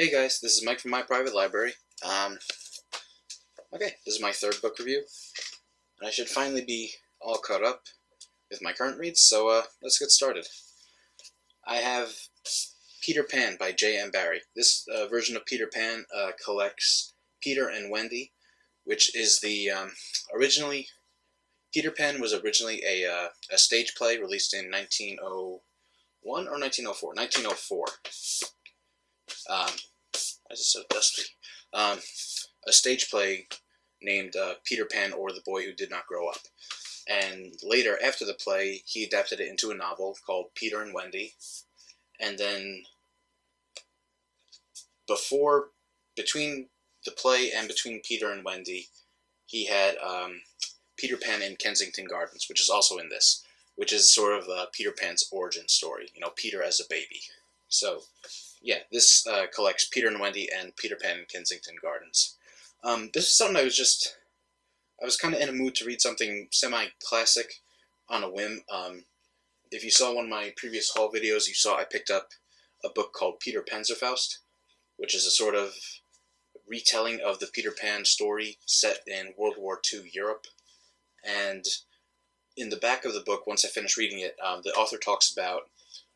Hey guys, this is Mike from my private library. Okay, this is my third book review, and I should finally be all caught up with my current reads, so let's get started. I have Peter Pan by J.M. Barrie. This version of Peter Pan collects Peter and Wendy, which is the, originally, Peter Pan was originally a stage play released in 1901 or 1904? 1904. Why is it so dusty? A stage play named Peter Pan or the Boy Who Did Not Grow Up. And later, after the play, he adapted it into a novel called Peter and Wendy. And then, between the play and between Peter and Wendy, he had Peter Pan in Kensington Gardens, which is also in this, which is sort of Peter Pan's origin story, Peter as a baby. So, yeah, this collects Peter and Wendy and Peter Pan in Kensington Gardens. This is something I was kind of in a mood to read something semi-classic on a whim. If you saw one of my previous haul videos, you saw I picked up a book called Peter Panzerfaust, which is a sort of retelling of the Peter Pan story set in World War II Europe. And in the back of the book, once I finished reading it, the author talks about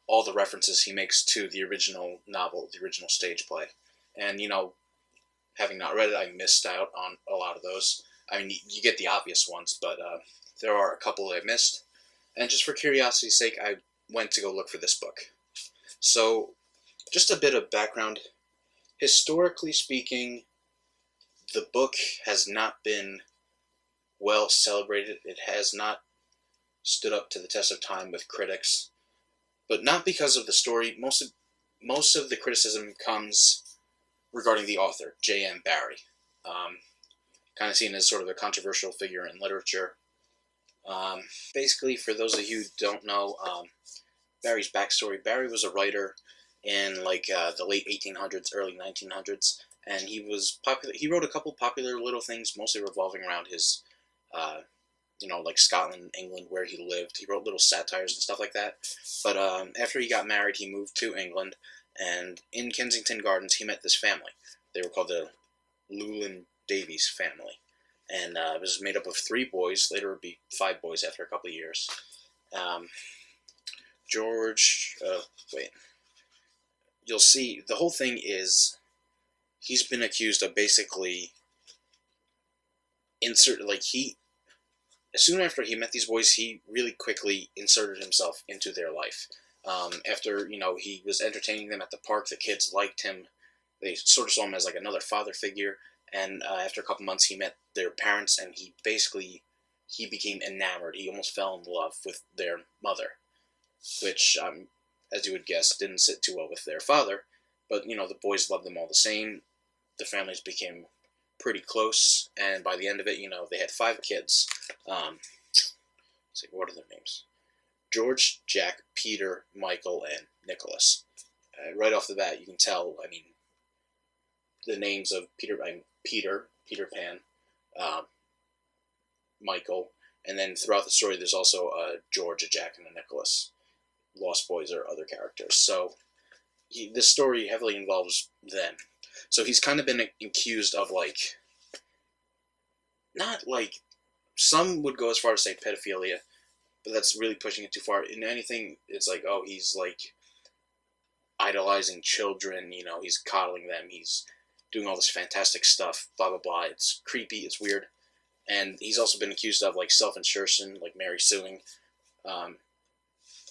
all the references he makes to the original novel, the original stage play. And, having not read it, I missed out on a lot of those. I mean, you get the obvious ones, but there are a couple that I missed. And just for curiosity's sake, I went to go look for this book. So, just a bit of background. Historically speaking, the book has not been well celebrated. It has not stood up to the test of time with critics. But not because of the story. Most of the criticism comes regarding the author, J.M. Barrie. Kind of seen as sort of a controversial figure in literature. Basically, for those of you who don't know Barrie's backstory, Barrie was a writer in the late 1800s, early 1900s, and he was popular. He wrote a couple popular little things, mostly revolving around his Scotland, England, where he lived. He wrote little satires and stuff like that. But after he got married, he moved to England, and in Kensington Gardens, he met this family. They were called the Llewellyn Davies family. And it was made up of 3 boys. Later it would be 5 boys after a couple of years. You'll see, the whole thing is, he's been accused of basically soon after he met these boys, he really quickly inserted himself into their life. After, he was entertaining them at the park, the kids liked him. They sort of saw him as like another father figure. And after a couple months, he met their parents, and he became enamored. He almost fell in love with their mother, which, as you would guess, didn't sit too well with their father. But, the boys loved them all the same. The families became pretty close, and by the end of it, they had 5 kids. Let's see, what are their names? George, Jack, Peter, Michael, and Nicholas. Right off the bat, you can tell, the names of Peter Pan, Michael, and then throughout the story, there's also a George, a Jack, and a Nicholas. Lost Boys or other characters. So, this story heavily involves them. So he's kind of been accused of, some would go as far as say pedophilia, but that's really pushing it too far. In anything, it's he's idolizing children, he's coddling them, he's doing all this fantastic stuff, blah, blah, blah. It's creepy, it's weird. And he's also been accused of, self-insertion, Mary suing,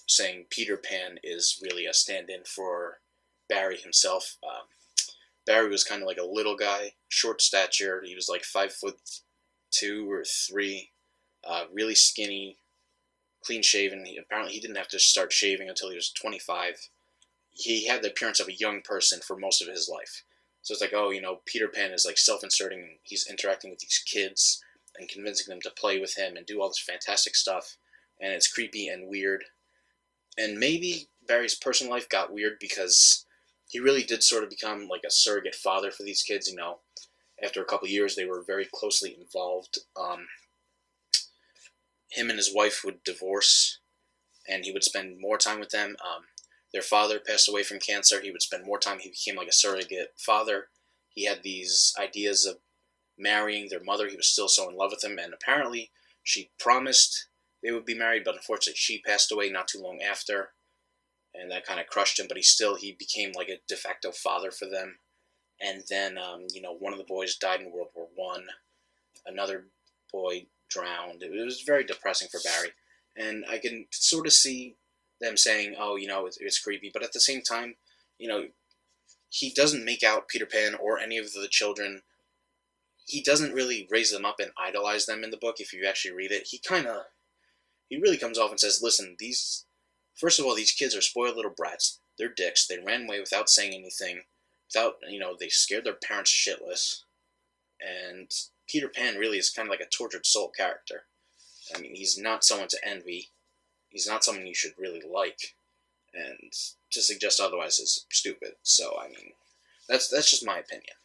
saying Peter Pan is really a stand-in for Barrie himself. Barrie was kind of like a little guy, short stature. He was 5'2" or 3, really skinny, clean shaven. Apparently, he didn't have to start shaving until he was 25. He had the appearance of a young person for most of his life. So it's Peter Pan is self-inserting, and he's interacting with these kids and convincing them to play with him and do all this fantastic stuff. And it's creepy and weird. And maybe Barrie's personal life got weird because he really did sort of become a surrogate father for these kids, After a couple of years, they were very closely involved. Him and his wife would divorce, and he would spend more time with them. Their father passed away from cancer. He would spend more time. He became like a surrogate father. He had these ideas of marrying their mother. He was still so in love with him, and apparently she promised they would be married, but unfortunately she passed away not too long after, and that kind of crushed him. But he became like a de facto father for them. And then one of the boys died in World War One. Another boy drowned. It was very depressing for Barrie, and I can sort of see them saying, "Oh, it's creepy," but at the same time, he doesn't make out Peter Pan or any of the children. He doesn't really raise them up and idolize them in the book. If you actually read it, he really comes off and says, "Listen, first of all, these kids are spoiled little brats. They're dicks. They ran away without saying anything. They scared their parents shitless." And Peter Pan really is kind of like a tortured soul character. I mean, he's not someone to envy. He's not someone you should really like. And to suggest otherwise is stupid. So, I mean, that's just my opinion.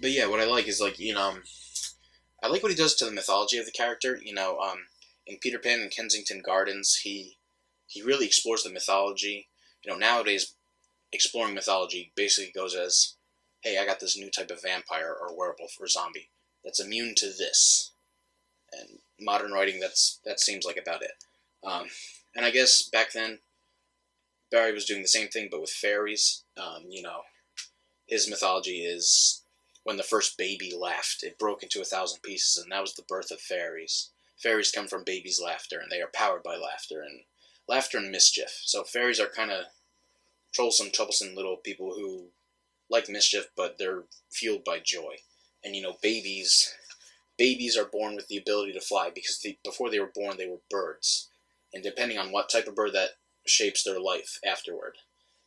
But yeah, what I like is, I like what he does to the mythology of the character. In Peter Pan and Kensington Gardens, he really explores the mythology. Nowadays, exploring mythology basically goes as, hey, I got this new type of vampire or werewolf or zombie that's immune to this. And modern writing, that seems like about it. And I guess back then, Barrie was doing the same thing, but with fairies. His mythology is when the first baby laughed, it broke into 1,000 pieces, and that was the birth of fairies. Fairies come from babies' laughter, and they are powered by laughter and mischief. So fairies are kind of troublesome little people who like mischief, but they're fueled by joy. And babies are born with the ability to fly because before they were born, they were birds. And depending on what type of bird, that shapes their life afterward.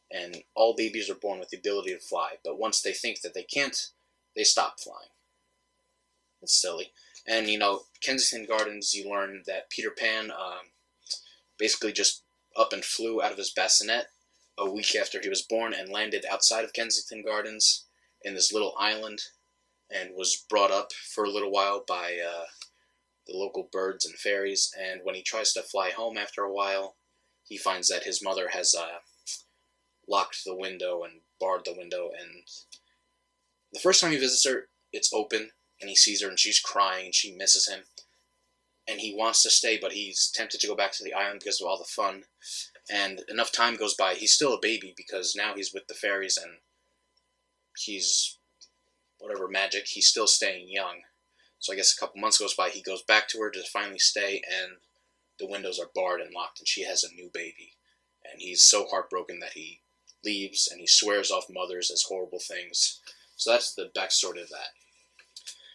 And all babies are born with the ability to fly, but once they think that they can't, they stop flying. It's silly. And, Kensington Gardens, you learn that Peter Pan basically just up and flew out of his bassinet a week after he was born and landed outside of Kensington Gardens in this little island and was brought up for a little while by the local birds and fairies. And when he tries to fly home after a while, he finds that his mother has locked the window and barred the window. And the first time he visits her, it's open, and he sees her, and she's crying, and she misses him. And he wants to stay, but he's tempted to go back to the island because of all the fun. And enough time goes by. He's still a baby because now he's with the fairies, and he's whatever magic. He's still staying young. So I guess a couple months goes by. He goes back to her to finally stay, and the windows are barred and locked, and she has a new baby. And he's so heartbroken that he leaves, and he swears off mothers as horrible things. So that's the backstory of that.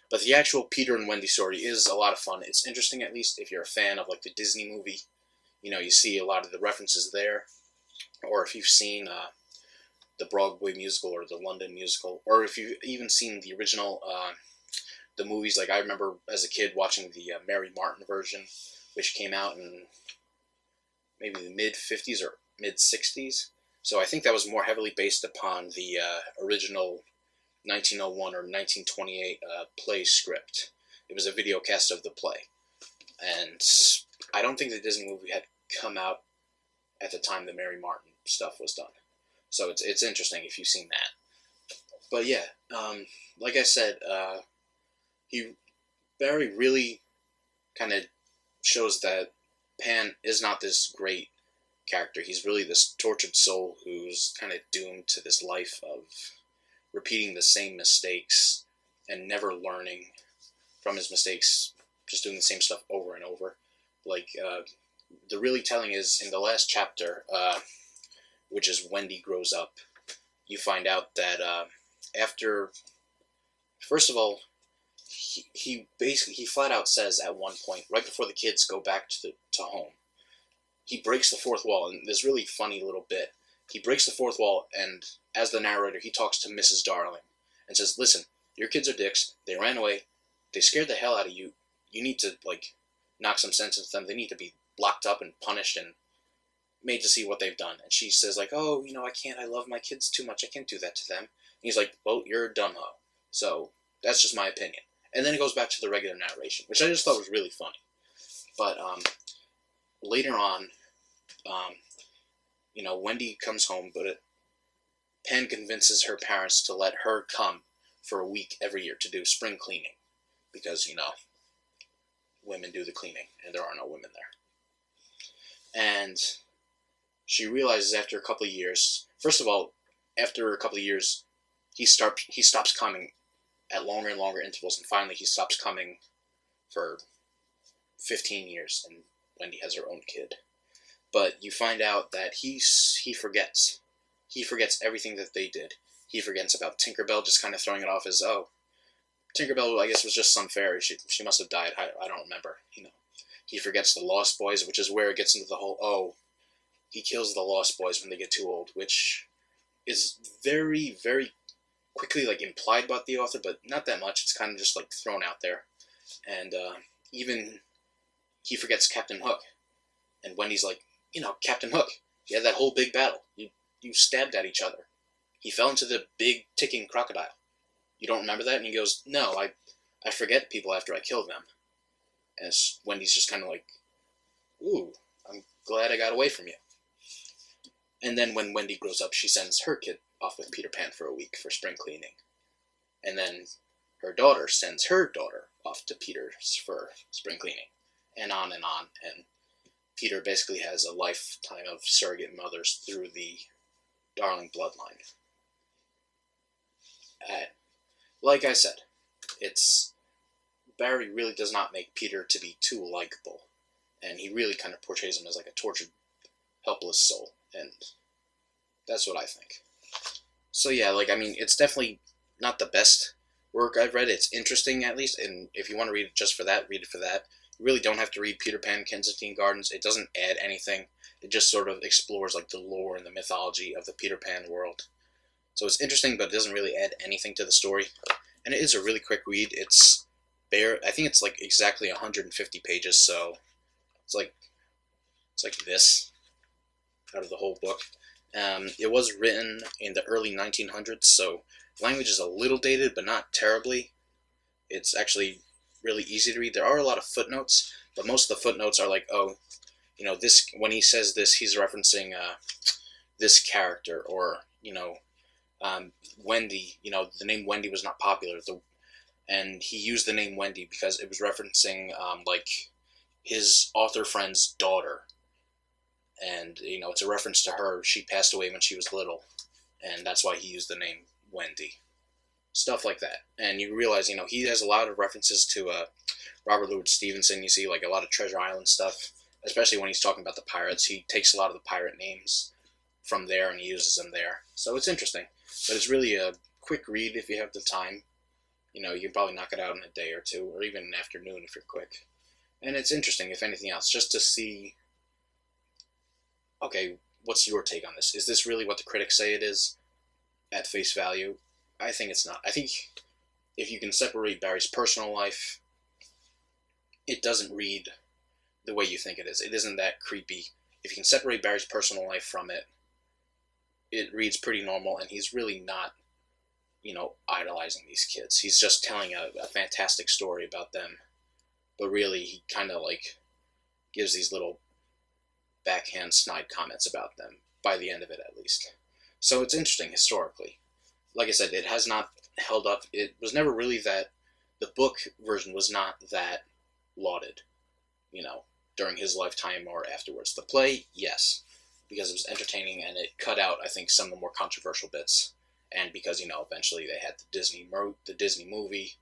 But the actual Peter and Wendy story is a lot of fun. It's interesting, at least if you're a fan of the Disney movie. You see a lot of the references there. Or if you've seen the Broadway musical or the London musical. Or if you've even seen the original, the movies. I remember as a kid watching the Mary Martin version, which came out in maybe the mid-50s or mid-60s. So I think that was more heavily based upon the original 1901 or 1928 play script. It was a video cast of the play. And I don't think the Disney movie had come out at the time the Mary Martin stuff was done. So it's interesting if you've seen that. But yeah, like I said, Barrie really kind of shows that Pan is not this great character. He's really this tortured soul who's kind of doomed to this life of repeating the same mistakes and never learning from his mistakes, just doing the same stuff over and over. The really telling is in the last chapter, which is Wendy grows up, you find out that after, first of all, he flat out says at one point, right before the kids go back to home, he breaks the fourth wall, and this really funny little bit. He breaks the fourth wall, and as the narrator, he talks to Mrs. Darling and says, "Listen, your kids are dicks. They ran away. They scared the hell out of you. You need to, knock some sense into them. They need to be locked up and punished and made to see what they've done." And she says, "Oh, I can't. I love my kids too much. I can't do that to them." And he's like, "Well, you're a dumb hoe." So that's just my opinion. And then it goes back to the regular narration, which I just thought was really funny. But later on, Wendy comes home, but Penn convinces her parents to let her come for a week every year to do spring cleaning because, women do the cleaning and there are no women there. And she realizes after a couple of years, first of all, after a couple of years, he stops coming at longer and longer intervals, and finally he stops coming for 15 years, and Wendy has her own kid. But you find out that he forgets. He forgets everything that they did. He forgets about Tinkerbell, just kind of throwing it off as, oh, Tinkerbell, I guess, was just some fairy. She must have died. I don't remember. He forgets the Lost Boys, which is where it gets into the whole, he kills the Lost Boys when they get too old, which is very, very quickly implied about the author, but not that much. It's kind of just thrown out there. And even he forgets Captain Hook. And Wendy's like, Captain Hook, you had that whole big battle. You stabbed at each other. He fell into the big ticking crocodile. You don't remember that? And he goes, no, I forget people after I kill them. And Wendy's just kind of like, ooh, I'm glad I got away from you. And then when Wendy grows up, she sends her kid off with Peter Pan for a week for spring cleaning. And then her daughter sends her daughter off to Peter's for spring cleaning. And on and on. And Peter basically has a lifetime of surrogate mothers through the Darling bloodline. Like I said, Barrie really does not make Peter to be too likable. And he really kind of portrays him as a tortured, helpless soul. And that's what I think. So yeah, it's definitely not the best work I've read. It's interesting, at least, and if you want to read it just for that, read it for that. You really don't have to read Peter Pan, Kensington Gardens. It doesn't add anything. It just sort of explores the lore and the mythology of the Peter Pan world. So it's interesting, but it doesn't really add anything to the story. And it is a really quick read. I think it's exactly 150 pages, so it's like this out of the whole book. It was written in the early 1900s, so language is a little dated, but not terribly. It's actually really easy to read. There are a lot of footnotes, but most of the footnotes are this, when he says this, he's referencing this character, or Wendy. The name Wendy was not popular, and he used the name Wendy because it was referencing his author friend's daughter. And, it's a reference to her. She passed away when she was little, and that's why he used the name Wendy. Stuff like that. And you realize, he has a lot of references to Robert Louis Stevenson. You see, a lot of Treasure Island stuff, especially when he's talking about the pirates. He takes a lot of the pirate names from there, and he uses them there. So it's interesting. But it's really a quick read if you have the time. You can probably knock it out in a day or two, or even an afternoon if you're quick. And it's interesting, if anything else, just to see, okay, what's your take on this? Is this really what the critics say it is at face value? I think it's not. I think if you can separate Barrie's personal life, it doesn't read the way you think it is. It isn't that creepy. If you can separate Barrie's personal life from it, it reads pretty normal, and he's really not, idolizing these kids. He's just telling a fantastic story about them, but really he kind of gives these little backhand snide comments about them by the end of it, at least. So it's interesting historically. Like I said, it has not held up. It was never really that. The book version was not that lauded, during his lifetime or afterwards. The play, yes, because it was entertaining and it cut out, I think, some of the more controversial bits. And because, eventually they had the Disney movie,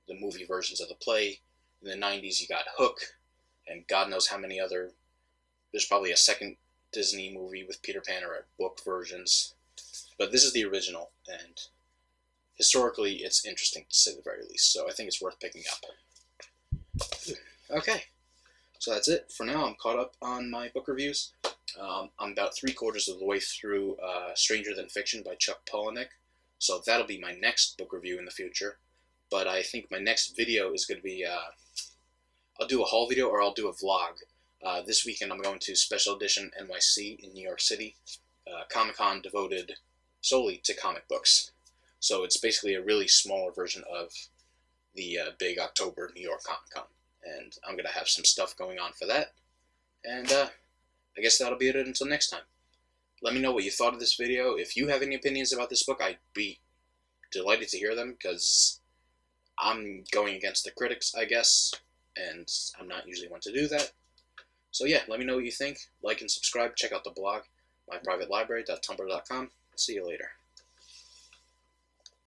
the movie versions of the play. In the 90s, you got Hook, and God knows how many other. There's probably a second Disney movie with Peter Pan or book versions. But this is the original, and historically it's interesting to say the very least, so I think it's worth picking up. Okay, so that's it for now. I'm caught up on my book reviews. I'm about 3/4 of the way through Stranger Than Fiction by Chuck Palahniuk, so that'll be my next book review in the future. But I think my next video is going to be, I'll do a haul video or I'll do a vlog. This weekend I'm going to Special Edition NYC in New York City, Comic-Con devoted solely to comic books. So it's basically a really smaller version of the big October New York Comic-Con. And I'm going to have some stuff going on for that. And I guess that'll be it until next time. Let me know what you thought of this video. If you have any opinions about this book, I'd be delighted to hear them, because I'm going against the critics, I guess, and I'm not usually one to do that. So yeah, let me know what you think. Like and subscribe. Check out the blog, myprivatelibrary.tumblr.com. See you later.